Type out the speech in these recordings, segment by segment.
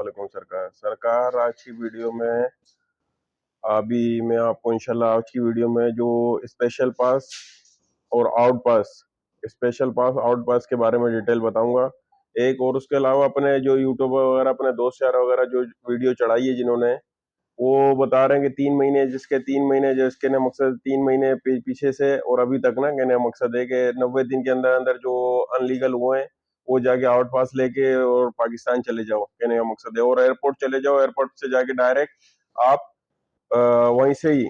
वालेकुम सरकार। सरकार आज की वीडियो में अभी मैं आपको इंशाल्लाह आज की वीडियो में जो स्पेशल पास और आउट पास स्पेशल पास आउट पास के बारे में डिटेल बताऊंगा। एक और उसके अलावा अपने जो यूट्यूबर वगैरह अपने दोस्त यार वगैरह जो वीडियो चढ़ाई है जिन्होंने, वो बता रहे हैं कि 3 महीने जिसके ना मकसद 3 महीने पीछे से और अभी तक ना कहने का मकसद है कि 90 दिन के अंदर अंदर जो अनलीगल हुए हैं वो जाके आउट पास लेके और पाकिस्तान चले जाओ, कहने का मकसद है। और एयरपोर्ट चले जाओ, एयरपोर्ट से जाके डायरेक्ट आप वहीं से ही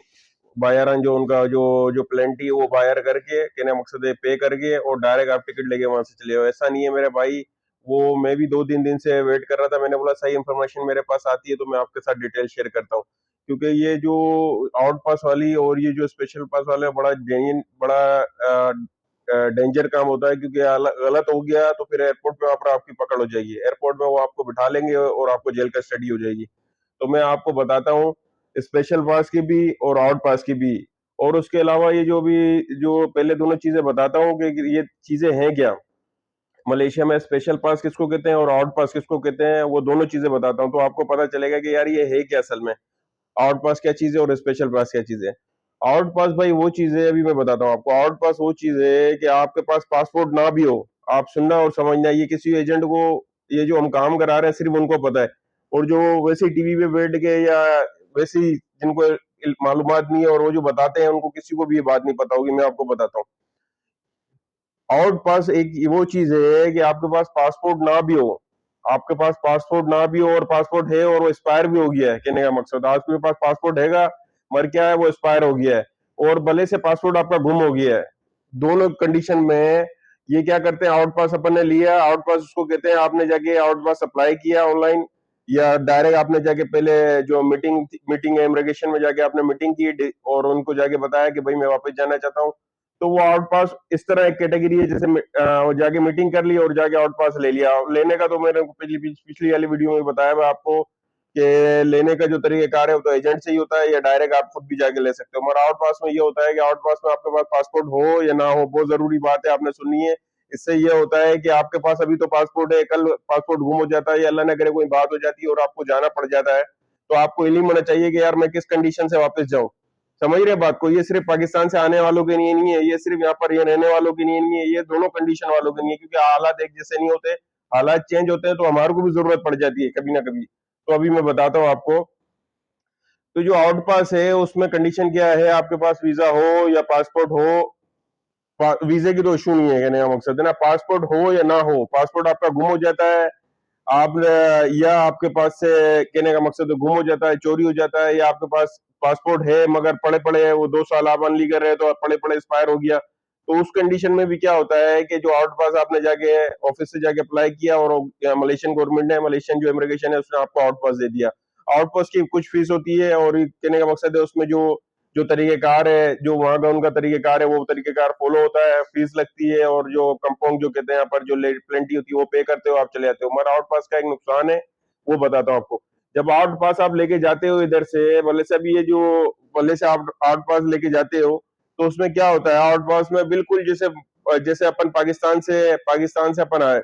बायरन जो उनका जो जो प्लेंटी है वो बायर करके, कहने का मकसद है पे करके और डायरेक्ट आप टिकट लेके वहां से चले जाओ। ऐसा नहीं है मेरे भाई, वो मैं भी 2-3 दिन से वेट कर रहा था। मैंने बोला सही इन्फॉर्मेशन मेरे पास आती है तो मैं आपके साथ डिटेल शेयर करता हूँ, क्योंकि ये जो आउट पास वाली और ये जो स्पेशल पास वाले बड़ा डेंजर काम होता है, क्योंकि गलत हो गया तो फिर एयरपोर्ट पे वहां पर आपकी पकड़ हो जाएगी। एयरपोर्ट में वो आपको बिठा लेंगे और आपको जेल कस्टडी हो जाएगी। तो मैं आपको बताता हूँ स्पेशल पास की भी और आउट पास की भी, और उसके अलावा ये जो पहले दोनों चीजें बताता हूँ कि ये चीजें हैं क्या। मलेशिया में स्पेशल पास किसको कहते हैं और आउट पास किसको कहते हैं, वो दोनों चीजें बताता हूँ तो आपको पता चलेगा कि यार ये है क्या असल में, आउट पास क्या चीज है और स्पेशल पास क्या चीज है। आउट पास भाई वो चीज है, अभी मैं बताता हूँ आपको। आउट पास वो चीज है कि आपके पास पासपोर्ट ना भी हो, आप सुनना और समझना, ये किसी एजेंट को, ये जो हम काम करा रहे हैं सिर्फ उनको पता है। और जो वैसे टीवी पे बैठ के या वैसे ही जिनको मालूमात नहीं है और वो जो बताते हैं उनको किसी को भी ये बात नहीं पता होगी, मैं आपको बताता हूँ। आउट पास एक वो चीज है कि आपके पास पासपोर्ट ना भी हो, आपके पास पासपोर्ट ना भी हो और पासपोर्ट है और वो एक्सपायर भी हो गया है, कहने का मकसद आपके पास पासपोर्ट हैगा मर क्या है वो एक्सपायर हो गया है, और भले से पासपोर्ट आपका गुम हो गया है, दोनों कंडीशन में ये क्या करते हैं, आउट पास अपन ने लिया, आउट पास उसको कहते हैं आपने जाके आउट पास अप्लाई किया ऑनलाइन या डायरेक्ट आपने जाके पहले जो मीटिंग है इमिग्रेशन में जाके आपने मीटिंग की और उनको जाके बताया कि भाई मैं वापस जाना चाहता हूँ, तो वो आउट पास इस तरह एक कैटेगरी है जैसे जाके मीटिंग कर ली और जाके आउट पास ले लिया। लेने का तो मैंने पिछली वाली वीडियो में बताया मैं आपको कि लेने का जो तरीकेकार है वो तो एजेंट से ही होता है या डायरेक्ट आप खुद भी जाके ले सकते हो। मगर आउट पास में ये होता है कि आउट पास में आपके पास पासपोर्ट हो या ना हो, बहुत जरूरी बात है, आपने सुननी है। इससे ये होता है कि आपके पास अभी तो पासपोर्ट है, कल पासपोर्ट गुम हो जाता है या अल्लाह न करे कोई बात हो जाती है और आपको जाना पड़ जाता है, तो आपको इल्म होना चाहिए कि यार मैं किस कंडीशन से वापस जाऊं। समझ रहे बात को, ये सिर्फ पाकिस्तान से आने वालों के लिए नहीं है, ये सिर्फ यहाँ पर ये रहने वालों के लिए नहीं है, ये दोनों कंडीशन वालों के लिए, क्योंकि हालात एक जैसे नहीं होते, हालात चेंज होते हैं तो हमारे को भी जरूरत पड़ जाती है कभी ना कभी। तो अभी मैं बताता हूँ आपको। तो जो आउट पास है उसमें कंडीशन क्या है, आपके पास वीजा हो या पासपोर्ट हो, वीजे की तो इशू नहीं है, कहने का मकसद है ना, पासपोर्ट हो या ना हो, पासपोर्ट आपका गुम हो जाता है, आप या आपके पास से, कहने का मकसद है गुम हो जाता है, चोरी हो जाता है, या आपके पास पासपोर्ट है मगर पड़े पड़े है वो 2 साल आप अनलीगल रहे तो पड़े पड़े एक्सपायर हो गया, तो उस कंडीशन में भी क्या होता है कि जो आउट पास आपने जाके ऑफिस से जाके अप्लाई किया और मलेशियन गवर्नमेंट ने, मलेशियन जो इमिग्रेशन है उसने आपको आउट पास दे दिया। आउट पास की कुछ फीस होती है और कहने का मकसद है उसमें जो जो तरीकेकार है, जो वहां का उनका तरीकेकार है वो तरीकेकार फॉलो होता है, फीस लगती है और जो कंपाउंड जो कहते हैं यहाँ पर जो प्लेंटी होती है वो पे करते हो, आप चले जाते हो। मगर आउट पास का एक नुकसान है, वो बताता हूँ आपको। जब आउट पास आप लेके जाते हो इधर से, भले से अभी ये जो भले से आप आउट पास लेके जाते हो, तो उसमें क्या होता है, आउट पास में बिल्कुल जैसे जैसे अपन पाकिस्तान से अपन आए,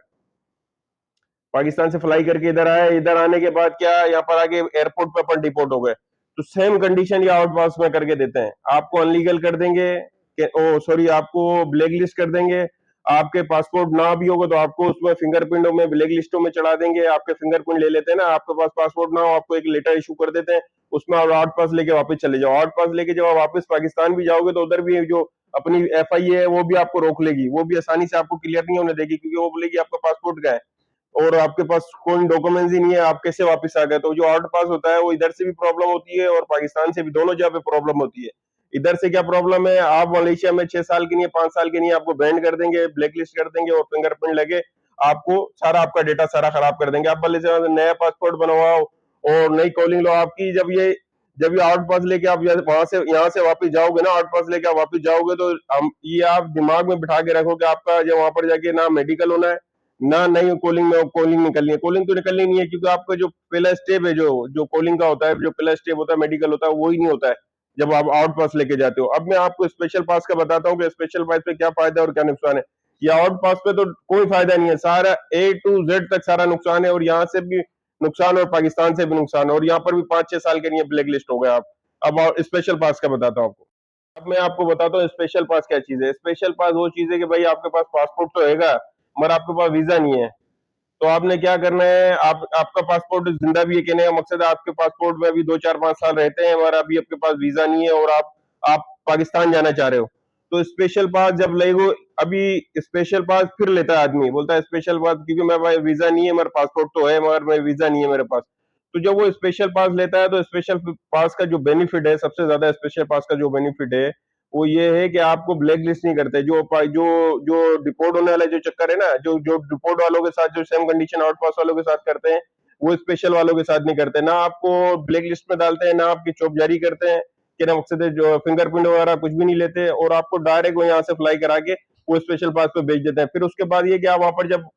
पाकिस्तान से फ्लाई करके इधर आए, इधर आने के बाद क्या यहाँ पर आके एयरपोर्ट पे अपन डिपोर्ट हो गए, तो सेम कंडीशन ये आउट पास में करके देते हैं, आपको अनलीगल कर देंगे, ओ सॉरी आपको ब्लैक लिस्ट कर देंगे, आपके पासपोर्ट ना भी होगा तो आपको उसमें फिंगरप्रिंटों में ब्लैक लिस्टों में चढ़ा देंगे, आपके फिंगरप्रिंट ले लेते हैं ना, आपके पास पासपोर्ट ना हो आपको एक लेटर इशू कर देते हैं, उसमें आप आउट पास लेके वापस चले जाओ। आउट पास लेके जब आप वापस पाकिस्तान भी जाओगे तो उधर भी जो अपनी FI है वो भी आपको रोक लेगी, वो भी आसानी से आपको क्लियर नहीं होने देगी, क्योंकि वो बोलेगी आपका पासपोर्ट क्या है और आपके पास कोई डॉक्यूमेंट्स ही नहीं है, आप कैसे वापस आ गए। तो जो आउट पास होता है वो इधर से भी प्रॉब्लम होती है और पाकिस्तान से भी, दोनों जगह पे प्रॉब्लम होती है। इधर से क्या प्रॉब्लम है, आप मलेशिया में 6 साल के लिए 5 साल के लिए आपको बैंड कर देंगे, ब्लैक लिस्ट कर देंगे और फिंगरप्रिंट लगे, आपको सारा आपका डेटा सारा खराब कर देंगे। आप भले से नया पासपोर्ट बनवाओ और नई कॉलिंग लो आपकी, जब ये आउट पास लेके आप वहां से यहाँ से वापस जाओगे ना, आउट पास लेके आप वापस जाओगे तो हम ये आप दिमाग में बिठा के रखो कि आपका जब वहां पर जाके ना मेडिकल होना है ना नई कॉलिंग निकलनी है, कॉलिंग तो निकलनी नहीं है, क्योंकि आपका जो पहला स्टेप है, जो जो कॉलिंग का होता है, जो पहला स्टेप होता है मेडिकल होता है, वो ही नहीं होता है जब आप आउट पास लेके जाते हो। अब मैं आपको स्पेशल पास का बताता हूँ कि स्पेशल पास पे क्या फायदा और क्या नुकसान है। ये आउट पास पे तो कोई फायदा नहीं है, सारा A to Z तक सारा नुकसान है, और यहाँ से भी नुकसान और पाकिस्तान से भी नुकसान, और यहाँ पर भी 5-6 साल के लिए ब्लैक लिस्ट हो गए आप। अब स्पेशल पास का बताता हूँ आपको। अब मैं आपको बताता हूँ स्पेशल पास क्या चीज है। स्पेशल पास वो चीज है कि भाई आपके पास पासपोर्ट तो हैगा, मगर आपके पास वीजा नहीं है। तो आपने क्या करना है, आप आपका पासपोर्ट जिंदा भी है, कहने का मकसद है आपके पासपोर्ट में अभी 2 4 5 साल रहते हैं, मगर अभी आपके पास वीजा नहीं है और आप पाकिस्तान जाना चाह रहे हो, तो स्पेशल पास जब लगेगा, अभी स्पेशल पास फिर लेता है आदमी, बोलता है स्पेशल पास क्योंकि मैं भाई वीजा नहीं है, मेरा पासपोर्ट तो है मगर मैं वीजा नहीं है मेरे पास। तो जब वो स्पेशल पास लेता है तो स्पेशल पास का जो बेनिफिट है, सबसे ज्यादा स्पेशल पास का जो बेनिफिट है वो ये है कि आपको ब्लैक लिस्ट नहीं करते। जो जो डिपोर्ट होने वाला जो चक्कर है ना, जो जो डिपोर्ट वालों के साथ जो सेम कंडीशन आउट पास वालों के साथ करते हैं, वो स्पेशल वालों के साथ नहीं करते। ना आपको ब्लैक लिस्ट में डालते हैं, ना आपकी चौप जारी करते हैं कि ना मकसद है जो फिंगरप्रिंट वगैरह कुछ भी नहीं लेते, और आपको डायरेक्ट वो यहाँ से फ्लाई करा के वो स्पेशल पास पे भेज देते हैं। फिर उसके बाद ये कि आप वहां पर जब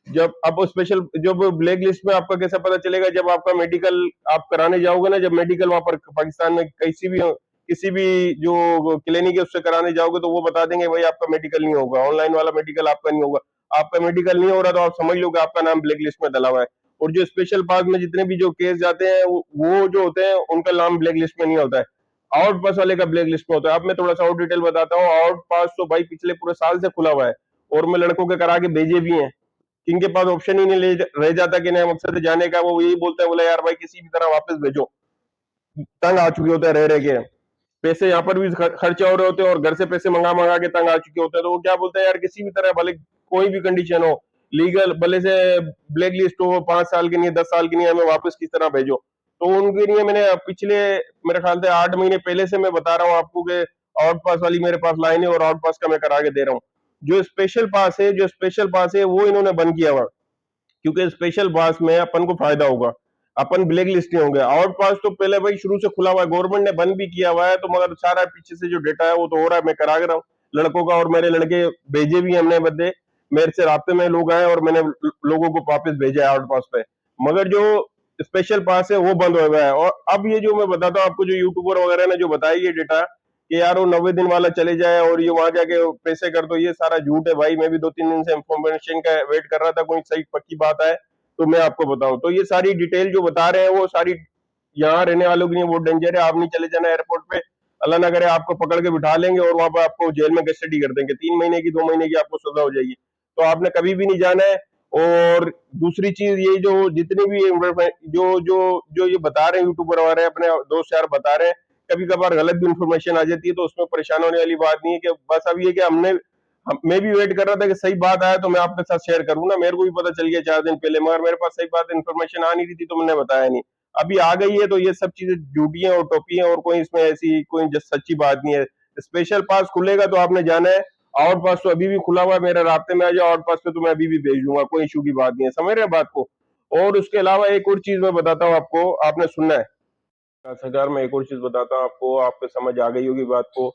जब आप स्पेशल जब ब्लैक लिस्ट में आपका कैसा पता चलेगा, जब आपका मेडिकल आप कराने जाओगे ना, जब मेडिकल वहां पर पाकिस्तान में किसी भी जो क्लिनिक है उससे कराने जाओगे, तो वो बता देंगे भाई आपका मेडिकल नहीं होगा, ऑनलाइन वाला मेडिकल आपका नहीं होगा। आपका मेडिकल नहीं हो रहा तो आप समझ लो कि आपका नाम ब्लैक लिस्ट में डला हुआ है। और जो स्पेशल पास में जितने भी जो केस जाते हैं वो जो होते हैं उनका नाम ब्लैक लिस्ट में नहीं होता है, आउट पास वाले का ब्लैक लिस्ट में होता है। अब मैं थोड़ा सा और डिटेल बताता हूँ। आउट पास तो भाई पिछले पूरे साल से खुला हुआ है, और मैं लड़कों के करा के भेजे भी हैं। इनके पास ऑप्शन ही नहीं रह जाता कि नहीं मकसद है जाने का, वो यही बोलते हैं, बोले यार भाई किसी भी तरह वापस भेजो, तंग आ चुके होते हैं रह रह के। पैसे यहाँ पर भी खर्चे हो रहे होते हैं और घर से पैसे मंगा मंगा के तंग आ चुके होते हैं, तो वो क्या बोलते हैं यार किसी भी तरह भले कोई भी कंडीशन हो, लीगल भले से ब्लैक लिस्ट हो, 5 साल के लिए 10 साल के लिए, हमें वापस किस तरह भेजो। तो उनके लिए मैंने पिछले मेरे ख्याल से 8 महीने पहले से मैं बता रहा हूँ आपको कि आउट पास वाली मेरे पास लाइन है और आउट पास का मैं करा के दे रहा हूँ। जो स्पेशल पास है वो इन्होंने बंद किया हुआ, क्योंकि स्पेशल पास में अपन को फायदा होगा, अपन ब्लैक लिस्ट नहीं होंगे। आउट पास तो पहले भाई शुरू से खुला हुआ है, गवर्नमेंट ने बंद भी किया हुआ है, तो मगर सारा पीछे से जो डेटा है वो तो हो रहा है, मैं करा रहा हूँ लड़कों का, और मेरे लड़के भेजे भी हमने बदले, मेरे से रास्ते में लोग आए और मैंने लोगों को वापस भेजा है आउट पास पे। मगर जो स्पेशल पास है वो बंद हो गया है। और अब ये जो मैं बताता हूँ आपको, जो यूट्यूबर वगैरह ने जो बताया ये डेटा कि यार वो 90 दिन वाला चले जाए और ये वहां जाके पैसे कर दो, ये सारा झूठ है भाई। मैं भी 2-3 दिन से इंफॉर्मेशन का वेट कर रहा था, कोई सही पक्की बात है तो मैं आपको बताऊं। तो ये सारी डिटेल जो बता रहे हैं वो सारी यहाँ रहने वालों के लिए बहुत डेंजर है। आप नहीं चले जाना एयरपोर्ट पे, अल्लाह ना करे आपको पकड़ के बिठा लेंगे और वहां पर आपको जेल में कस्टडी कर देंगे, 3 महीने की 2 महीने की आपको सजा हो जाएगी। तो आपने कभी भी नहीं जाना है। और दूसरी चीज ये जो जितने भी जो जो जो ये बता रहे हैं यूट्यूबर वगैरह, अपने दोस्त यार बता रहे हैं, कभी कभार गलत भी इंफॉर्मेशन आ जाती है, तो उसमें परेशान होने वाली बात नहीं है। कि बस अब ये कि मैं भी वेट कर रहा था कि सही बात आया तो मैं आपके साथ शेयर करूँ ना, मेरे को भी पता चल गया 4 दिन पहले, मगर मेरे पास सही बात इन्फॉर्मेशन आ नहीं रही थी तो मैंने बताया नहीं। अभी आ गई है तो ये सब चीजें झूठी हैं और टोपी हैं, और कोई इसमें ऐसी कोई सच्ची बात नहीं है। स्पेशल पास खुलेगा तो आपने जाना है, आउट पास तो अभी भी खुला हुआ है, मेरे रास्ते में आ जाओ आउट पास पे तो मैं अभी भी भेज दूंगा, कोई इशू की बात नहीं है, समझ रहे हैं बात को। और उसके अलावा एक और चीज मैं बताता हूँ आपको, आपने सुनना है 10,000 में एक और चीज बताता हूँ आपको, आपको समझ आ गई होगी बात को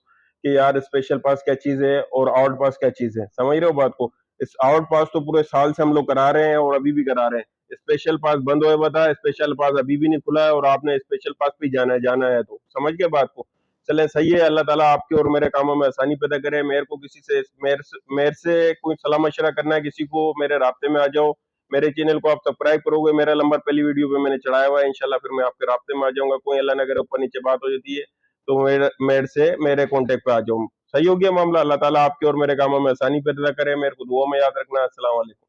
कि यार स्पेशल पास क्या चीज है और आउट पास क्या चीज है, समझ रहे हो बात को। इस आउट पास तो पूरे साल से हम लोग करा रहे हैं और अभी भी करा रहे हैं। स्पेशल पास बंद हुए बता, स्पेशल पास अभी भी नहीं खुला है और आपने स्पेशल पास पे जाना है तो समझ गए बात को। चले सही है, अल्लाह ताला आपके और मेरे कामों में आसानी पैदा करे। मेरे को किसी से मेरे से कोई सलाह मशवरा करना है किसी को, मेरे रास्ते में आ जाओ। मेरे चैनल को आप सब्सक्राइब करोगे, मेरा नंबर पहली वीडियो पे मैंने चढ़ाया हुआ है, इंशाल्लाह फिर मैं आपके रास्ते में आ जाऊंगा। कोई अल्लाह ना करे ऊपर नीचे बात हो जाती है तो मेरे से मेरे कांटेक्ट पे आ जाओ। सही हो गया मामला। अल्लाह ताला आपके और मेरे कामों में आसानी पैदा करे। मेरे को दुआ में याद रखना। अस्सलाम वालेकुम।